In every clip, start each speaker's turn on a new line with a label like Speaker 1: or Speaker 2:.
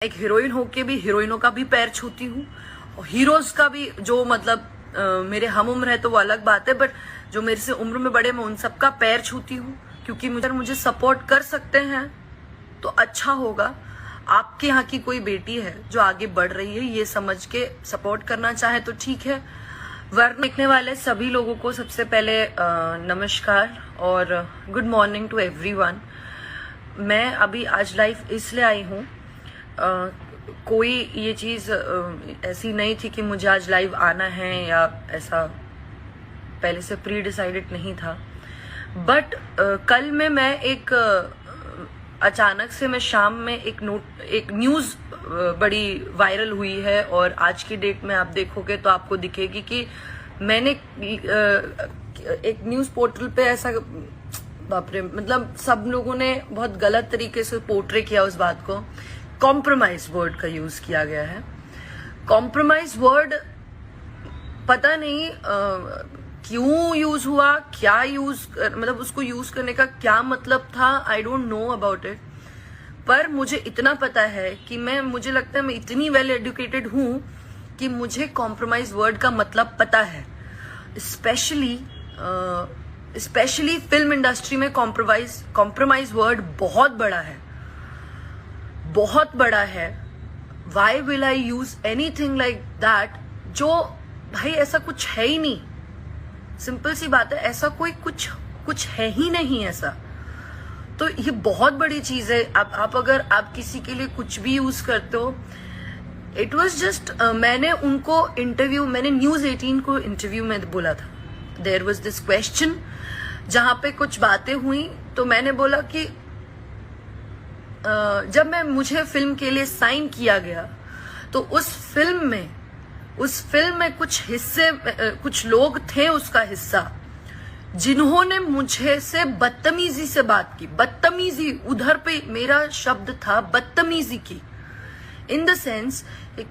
Speaker 1: एक हीरोइन होके भी हीरोइनों का भी पैर छूती हूँ, और हीरोज का भी, जो मतलब मेरे हम उम्र है तो वो अलग बात है, बट जो मेरे से उम्र में बड़े, मैं उन सबका पैर छूती हूँ, क्योंकि मुझे सपोर्ट कर सकते हैं तो अच्छा होगा। आपके यहाँ की कोई बेटी है जो आगे बढ़ रही है, ये समझ के सपोर्ट करना चाहे तो ठीक है, वरना देखने वाले सभी लोगों को सबसे पहले नमस्कार और गुड मॉर्निंग टू एवरीवन। मैं अभी आज लाइव इसलिए आई हूँ, कोई ये चीज़ ऐसी नहीं थी कि मुझे आज लाइव आना है, या ऐसा पहले से प्री डिसाइडेड नहीं था, बट कल में मैं एक अचानक से मैं शाम में एक न्यूज़ बड़ी वायरल हुई है, और आज की डेट में आप देखोगे तो आपको दिखेगी कि मैंने एक न्यूज़ पोर्टल पे ऐसा, बाप रे, मतलब सब लोगों ने बहुत गलत तरीके से पोर्ट्रे किया उस बात को। कॉम्प्रोमाइज वर्ड का यूज किया गया है। कॉम्प्रोमाइज वर्ड पता नहीं क्यों यूज हुआ, क्या यूज, मतलब उसको यूज करने का क्या मतलब था, I don't know about it. पर मुझे इतना पता है कि मुझे लगता है मैं इतनी वेल एजुकेटेड हूं कि मुझे कॉम्प्रोमाइज वर्ड का मतलब पता है। स्पेशली फिल्म इंडस्ट्री में कॉम्प्रोमाइज वर्ड बहुत बड़ा है, बहुत बड़ा है। Why will I use anything like that, जो भाई ऐसा कुछ है ही नहीं। सिंपल सी बात है, ऐसा कोई कुछ है ही नहीं ऐसा। तो ये बहुत बड़ी चीज है। आप अगर आप किसी के लिए कुछ भी यूज करते हो, इट वॉज जस्ट, मैंने न्यूज 18 को इंटरव्यू में बोला था, देयर वॉज दिस क्वेश्चन जहां पे कुछ बातें हुई, तो मैंने बोला कि जब मुझे फिल्म के लिए साइन किया गया, तो उस फिल्म में कुछ लोग थे उसका हिस्सा, जिन्होंने मुझे से बदतमीजी से बात की। बदतमीजी, उधर पे मेरा शब्द था बदतमीजी की, इन द सेंस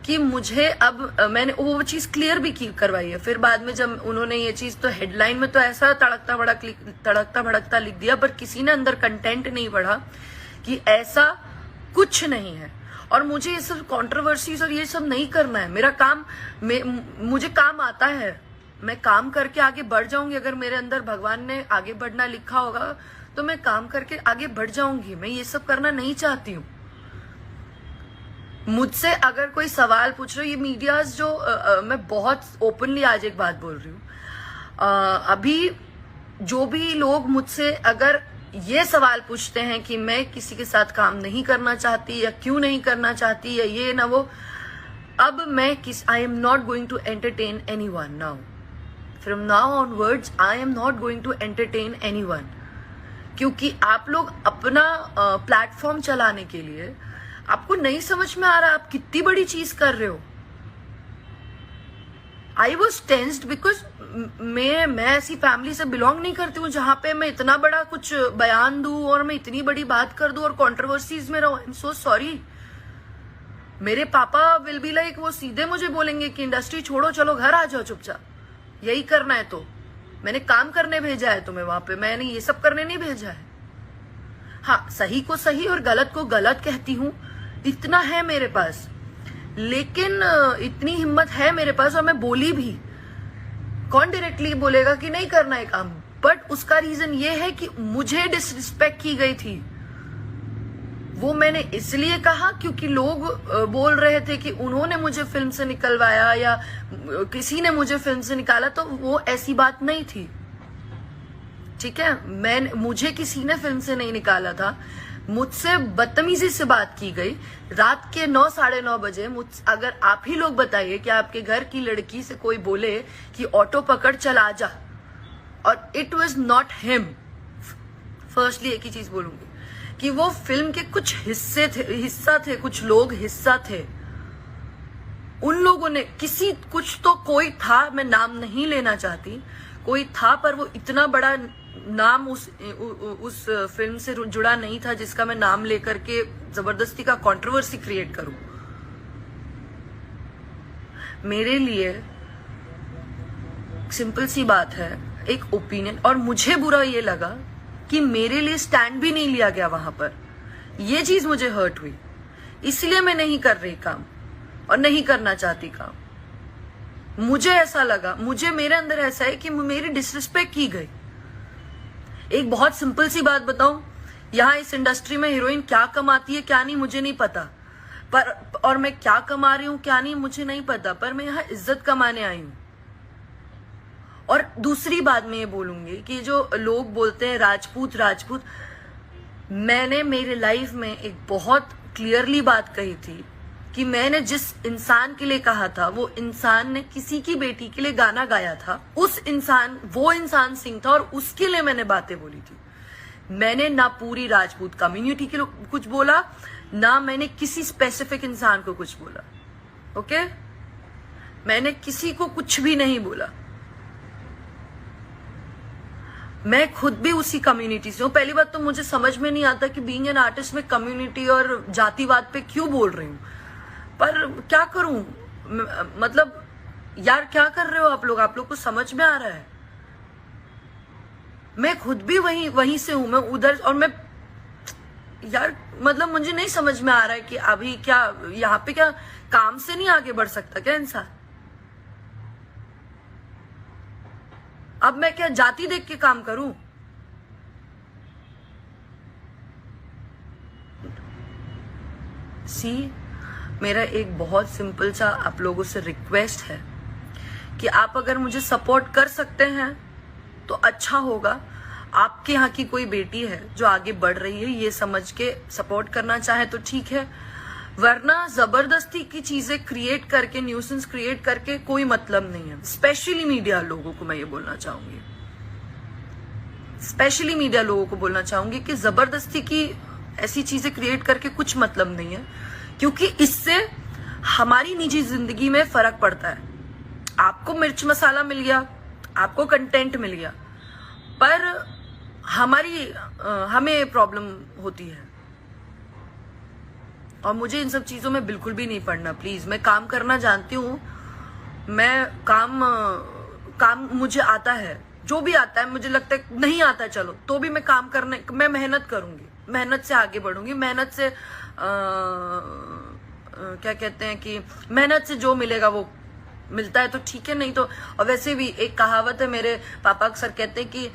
Speaker 1: कि मुझे, अब मैंने वो चीज क्लियर भी करवाई है। फिर बाद में जब उन्होंने ये चीज, तो हेडलाइन में तो ऐसा तड़कता भड़कता लिख दिया, पर किसी ने अंदर कंटेंट नहीं पढ़ा कि ऐसा कुछ नहीं है। और मुझे ये सब कंट्रोवर्सीज और ये सब नहीं करना है। मेरा काम, मुझे काम आता है, मैं काम करके आगे बढ़ जाऊंगी। अगर मेरे अंदर भगवान ने आगे बढ़ना लिखा होगा तो मैं काम करके आगे बढ़ जाऊंगी। मैं ये सब करना नहीं चाहती हूँ। मुझसे अगर कोई सवाल पूछ रहे हो, ये मीडियाज जो मैं बहुत ओपनली आज एक बात बोल रही हूँ, अभी जो भी लोग मुझसे अगर ये सवाल पूछते हैं कि मैं किसी के साथ काम नहीं करना चाहती या क्यों नहीं करना चाहती या ये ना वो, अब I am not going to entertain anyone now. From now onwards I am not going to entertain anyone, क्योंकि आप लोग अपना प्लेटफॉर्म चलाने के लिए, आपको नहीं समझ में आ रहा आप कितनी बड़ी चीज कर रहे हो। आई वॉज टेंस्ड बिकॉज मैं ऐसी फैमिली से बिलोंग नहीं करती हूँ जहां पे मैं इतना बड़ा कुछ बयान दूं और मैं इतनी बड़ी बात कर दूं और कंट्रोवर्सीज में रहूं। I am so sorry. मेरे पापा विल बी लाइक, वो सीधे मुझे बोलेंगे कि इंडस्ट्री छोड़ो, चलो घर आ जाओ चुपचाप, यही करना है तो। मैंने काम करने भेजा है तुम्हें वहां पे, मैंने ये सब करने नहीं भेजा है। हाँ, सही को सही और गलत को गलत कहती हूँ, इतना है मेरे पास, लेकिन इतनी हिम्मत है मेरे पास, और मैं बोली भी। कौन डायरेक्टली बोलेगा कि नहीं करना है काम, बट उसका रीजन ये है कि मुझे डिसरिस्पेक्ट की गई थी। वो मैंने इसलिए कहा क्योंकि लोग बोल रहे थे कि उन्होंने मुझे फिल्म से निकलवाया या किसी ने मुझे फिल्म से निकाला, तो वो ऐसी बात नहीं थी। ठीक है, मुझे किसी ने फिल्म से नहीं निकाला था। मुझसे बदतमीजी से बात की गई रात के 9, 9:30 बजे। अगर आप ही लोग बताइए कि आपके घर की लड़की से कोई बोले कि ऑटो पकड़ चला जा, और it was not him. Firstly एक ही चीज बोलूंगी कि वो फिल्म के कुछ हिस्सा थे, कुछ लोग हिस्सा थे। उन लोगों ने कुछ तो कोई था, मैं नाम नहीं लेना चाहती, कोई था, पर वो इतना बड़ा नाम उस फिल्म से जुड़ा नहीं था जिसका मैं नाम लेकर के जबरदस्ती का कंट्रोवर्सी क्रिएट करूं। मेरे लिए सिंपल सी बात है, एक ओपिनियन, और मुझे बुरा ये लगा कि मेरे लिए स्टैंड भी नहीं लिया गया वहां पर। ये चीज मुझे हर्ट हुई। इसलिए मैं नहीं कर रही काम और नहीं करना चाहती काम। मुझे ऐसा लगा, मुझे मेरे अंदर ऐसा है कि मेरी डिसरिस्पेक्ट की गई। एक बहुत सिंपल सी बात बताऊं, यहाँ इस इंडस्ट्री में हीरोइन क्या कमाती है क्या नहीं मुझे नहीं पता, पर और मैं क्या कमा रही हूं क्या नहीं मुझे नहीं पता, पर मैं यहाँ इज्जत कमाने आई हूं। और दूसरी बात मैं ये बोलूंगी कि जो लोग बोलते हैं राजपूत राजपूत, मैंने मेरे लाइफ में एक बहुत क्लियरली बात कही थी कि मैंने जिस इंसान के लिए कहा था वो इंसान ने किसी की बेटी के लिए गाना गाया था, वो इंसान सिंह था और उसके लिए मैंने बातें बोली थी। मैंने ना पूरी राजपूत कम्युनिटी के लिए कुछ बोला, ना मैंने किसी स्पेसिफिक इंसान को कुछ बोला। ओके, मैंने किसी को कुछ भी नहीं बोला। मैं खुद भी उसी कम्युनिटी से हूं। पहली बात तो मुझे समझ में नहीं आता कि बीइंग एन आर्टिस्ट में कम्युनिटी और जातिवाद पे क्यों बोल रही हूं, पर क्या करूं, मतलब यार क्या कर रहे हो आप लोग को समझ में आ रहा है? मैं खुद भी वहीं से हूं, मैं उधर, और मैं यार मतलब मुझे नहीं समझ में आ रहा है कि अभी क्या यहाँ पे क्या काम से नहीं आगे बढ़ सकता क्या इंसान? अब मैं क्या जाति देख के काम करूं? मेरा एक बहुत सिंपल सा आप लोगों से रिक्वेस्ट है कि आप अगर मुझे सपोर्ट कर सकते हैं तो अच्छा होगा। आपके यहाँ की कोई बेटी है जो आगे बढ़ रही है, ये समझ के सपोर्ट करना चाहे तो ठीक है, वरना जबरदस्ती की चीजें क्रिएट करके, न्यूसेंस क्रिएट करके कोई मतलब नहीं है। स्पेशली मीडिया लोगों को मैं ये बोलना चाहूंगी, स्पेशली मीडिया लोगों को बोलना चाहूंगी कि जबरदस्ती की ऐसी चीजें क्रिएट करके कुछ मतलब नहीं है, क्योंकि इससे हमारी निजी जिंदगी में फर्क पड़ता है। आपको मिर्च मसाला मिल गया, आपको कंटेंट मिल गया, पर हमें प्रॉब्लम होती है। और मुझे इन सब चीजों में बिल्कुल भी नहीं पड़ना प्लीज। मैं काम करना जानती हूँ, मैं काम मुझे आता है, जो भी आता है। मुझे लगता है नहीं आता चलो तो भी मैं मेहनत करूंगी, मेहनत से आगे बढ़ूंगी, मेहनत से क्या कहते हैं कि मेहनत से जो मिलेगा वो मिलता है तो ठीक है, नहीं तो। और वैसे भी एक कहावत है, मेरे पापा अक्सर कहते हैं कि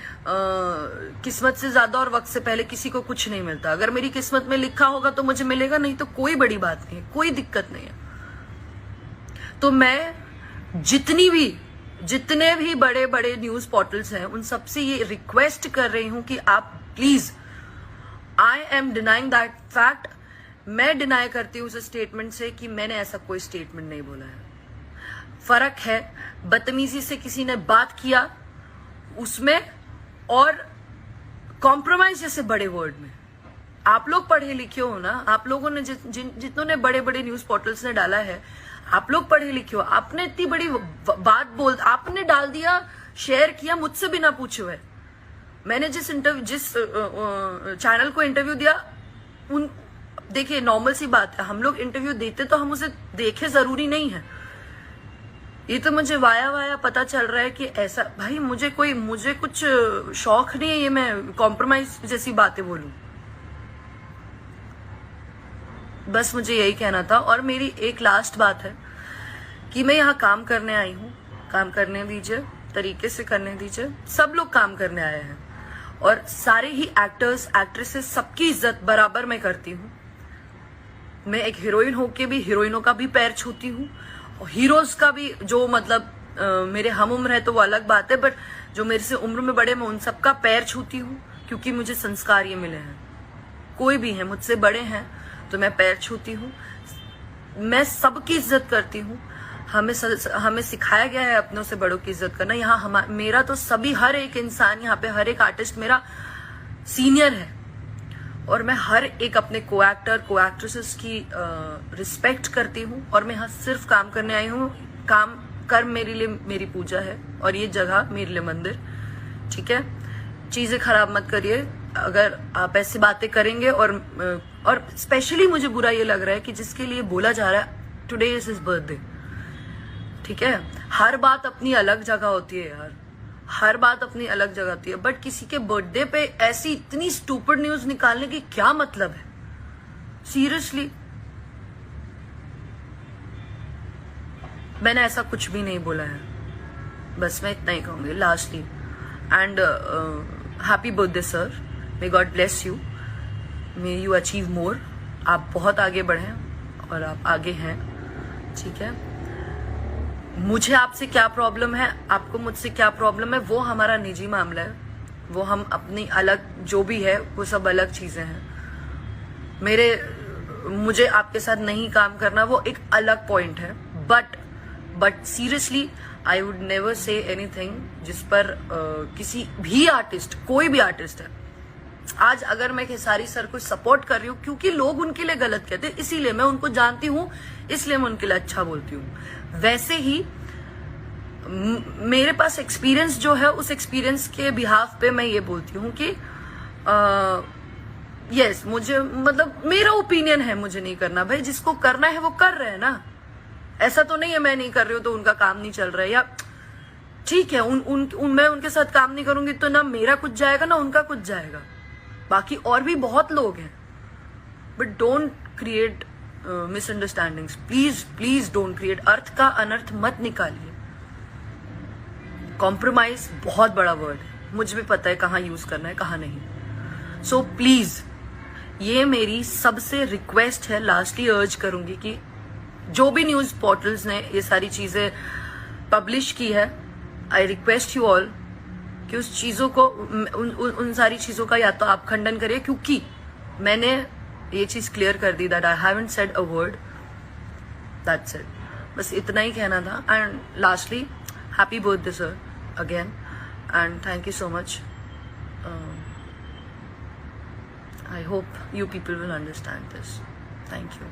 Speaker 1: किस्मत से ज्यादा और वक्त से पहले किसी को कुछ नहीं मिलता। अगर मेरी किस्मत में लिखा होगा तो मुझे मिलेगा, नहीं तो कोई बड़ी बात नहीं है, कोई दिक्कत नहीं है। तो मैं जितने भी बड़े बड़े न्यूज पोर्टल्स हैं उन सबसे ये रिक्वेस्ट कर रही हूं कि आप please, I am denying that fact, मैं डिनाई करती हूं उस स्टेटमेंट से कि मैंने ऐसा कोई स्टेटमेंट नहीं बोला है। फर्क है बदतमीजी से किसी ने बात किया उसमें और कॉम्प्रोमाइज जैसे बड़े वर्ड में। आप लोग पढ़े लिखे हो ना, आप लोगों ने जितनों ने बड़े बड़े न्यूज पोर्टल्स ने डाला है, आप लोग पढ़े लिखे हो, आपने इतनी बड़ी बात आपने डाल दिया, शेयर किया मुझसे बिना पूछे हुए। मैंने जिस चैनल को इंटरव्यू दिया, देखिए नॉर्मल सी बात है, हम लोग इंटरव्यू देते तो हम उसे देखे जरूरी नहीं है। ये तो मुझे वाया पता चल रहा है कि ऐसा, भाई मुझे कुछ शौक नहीं है ये मैं कॉम्प्रोमाइज जैसी बातें बोलूं। बस मुझे यही कहना था। और मेरी एक लास्ट बात है कि मैं यहाँ काम करने आई हूँ, काम करने दीजिए, तरीके से करने दीजिए। सब लोग काम करने आए हैं और सारे ही एक्टर्स एक्ट्रेसेस सबकी इज्जत बराबर मैं करती हूँ। मैं एक हीरोइन होके भी हीरोइनों का भी पैर छूती हूँ, और हीरोज का भी, जो मतलब मेरे हम उम्र है तो वो अलग बात है, बट जो मेरे से उम्र में बड़े मैं उन सबका पैर छूती हूँ, क्योंकि मुझे संस्कार ये मिले हैं। कोई भी है मुझसे बड़े हैं तो मैं पैर छूती हूँ, मैं सबकी इज्जत करती हूँ। हमें सिखाया गया है अपनों से बड़ों की इज्जत करना। यहाँ मेरा तो सभी, हर एक इंसान यहाँ पे, हर एक आर्टिस्ट मेरा सीनियर है, और मैं हर एक अपने को एक्ट्रेसेस की रिस्पेक्ट करती हूँ। और मैं यहाँ सिर्फ काम करने आई हूँ। काम कर मेरे लिए मेरी पूजा है, और ये जगह मेरे लिए मंदिर। ठीक है, चीजें खराब मत करिए अगर आप ऐसी बातें करेंगे। और स्पेशली मुझे बुरा ये लग रहा है कि जिसके लिए बोला जा रहा है टुडे इज हिज बर्थडे। ठीक है, हर बात अपनी अलग जगह होती है यार, हर बात अपनी अलग जगह होती है, बट किसी के बर्थडे पे ऐसी इतनी स्टूपिड न्यूज निकालने की क्या मतलब है? सीरियसली मैंने ऐसा कुछ भी नहीं बोला है, बस मैं इतना ही कहूंगी lastly. And happy birthday sir, may God bless you, may you achieve more. आप बहुत आगे बढ़े और आप आगे हैं, ठीक है। मुझे आपसे क्या प्रॉब्लम है, आपको मुझसे क्या प्रॉब्लम है, वो हमारा निजी मामला है, वो हम अपनी अलग जो भी है वो सब अलग चीजें हैं। मुझे आपके साथ नहीं काम करना वो एक अलग पॉइंट है, but seriously I would never say anything जिस पर किसी भी आर्टिस्ट, कोई भी आर्टिस्ट है, आज अगर मैं खेसारी सर को सपोर्ट कर रही हूँ क्योंकि लोग उनके लिए गलत कहते हैं, इसीलिए मैं उनको जानती हूँ, इसलिए मैं उनके लिए अच्छा बोलती हूँ। वैसे ही मेरे पास एक्सपीरियंस जो है, उस एक्सपीरियंस के बिहाफ पे मैं ये बोलती हूँ कि यस, मुझे मतलब मेरा ओपिनियन है, मुझे नहीं करना। भाई जिसको करना है वो कर रहे हैं ना, ऐसा तो नहीं है मैं नहीं कर रही हूँ तो उनका काम नहीं चल रहा है, या ठीक है मैं उनके साथ काम नहीं करूंगी तो ना मेरा कुछ जाएगा ना उनका कुछ जाएगा। बाकी और भी बहुत लोग हैं, but don't create misunderstandings, please please don't create. अर्थ का अनर्थ मत निकालिए। कॉम्प्रोमाइज बहुत बड़ा वर्ड है, मुझे भी पता है कहाँ यूज करना है कहाँ नहीं। सो प्लीज, ये मेरी सबसे रिक्वेस्ट है, लास्टली अर्ज करूंगी कि जो भी न्यूज पोर्टल्स ने ये सारी चीजें पब्लिश की है, आई रिक्वेस्ट यू ऑल कि उस चीजों को उन सारी चीजों का या तो आप खंडन करिए, क्योंकि मैंने ये चीज क्लियर कर दी that I haven't said a word, that's it. बस इतना ही कहना था। And lastly happy birthday sir again, and thank you so much. I hope you people will understand this. Thank you.